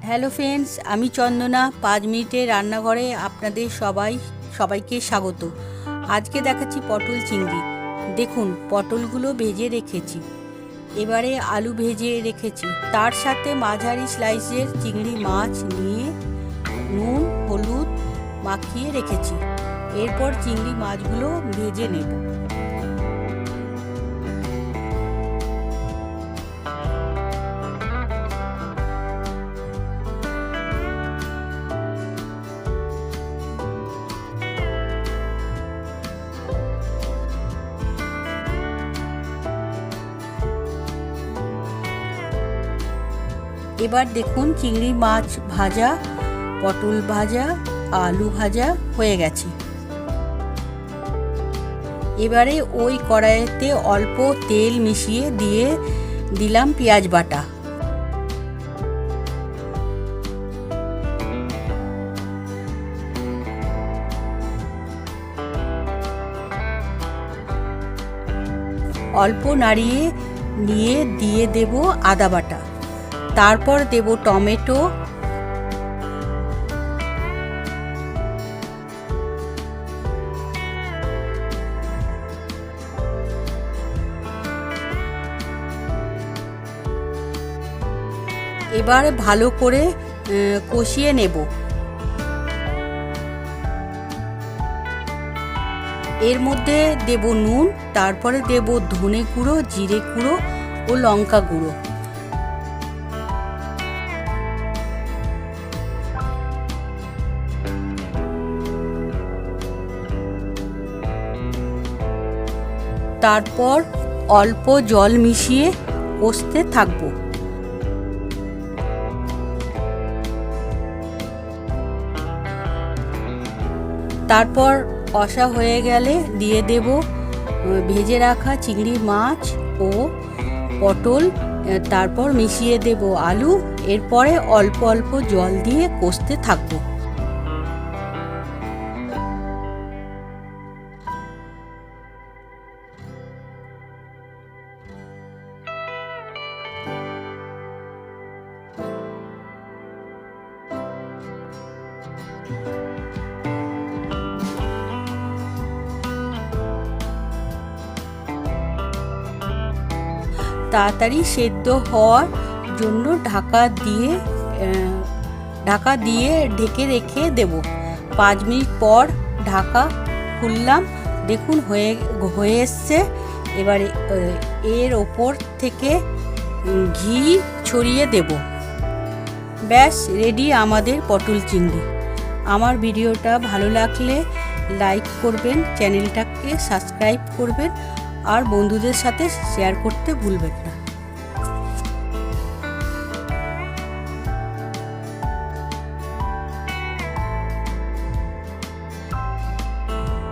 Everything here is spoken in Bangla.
হ্যালো ফ্রেন্ডস, আমি চন্দনা। 5 মিনিটের রান্নাঘরে আপনাদের সবাইকে স্বাগত। আজকে দেখাচ্ছি পটল চিংড়ি। দেখুন, পটলগুলো ভেজে রেখেছি, এবারে আলু ভেজে রেখেছি, তার সাথে মাঝারি স্লাইসের চিংড়ি মাছ নিয়ে নুন হলুদ মাখিয়ে রেখেছি। এরপর চিংড়ি মাছগুলো ভেজে নেব। এবার দেখুন, চিংড়ি মাছ ভাজা, পটল ভাজা, আলু ভাজা হয়ে গেছে। এবারে ওই কড়াইতে অল্প তেল মিশিয়ে দিয়ে দিলাম পেঁয়াজ বাটা। অল্প নাড়িয়ে নিয়ে দিয়ে দেব আদা বাটা, তারপর দেব টমেটো, এবার ভালো করে কষিয়ে নেব। এর মধ্যে দেব নুন, তারপরে দেব ধনে গুঁড়ো, জিরে গুঁড়ো ও লঙ্কা গুঁড়ো। তারপর অল্প জল মিশিয়ে কষতে থাকবো। তারপর কষা হয়ে গেলে দিয়ে দেব ভেজে রাখা চিংড়ি মাছ ও পটল, তারপর মিশিয়ে দেব আলু। এরপরে অল্প অল্প জল দিয়ে কষতে থাকবো। তাড়াতাড়ি সেদ্ধ হওয়ার জন্য ঢাকা দিয়ে ঢেকে রেখে দেব। 5 মিনিট পর ঢাকা খুললাম, দেখুন হয়ে এসছে। এবারে এর ওপর থেকে ঘি ছড়িয়ে দেব। ব্যাস রেডি আমাদের পটল চিংড়ি। আমার ভিডিওটা ভালো লাগলে লাইক করবেন, চ্যানেলটাকে সাবস্ক্রাইব করবেন আর বন্ধুদের সাথে শেয়ার করতে ভুলবেন না।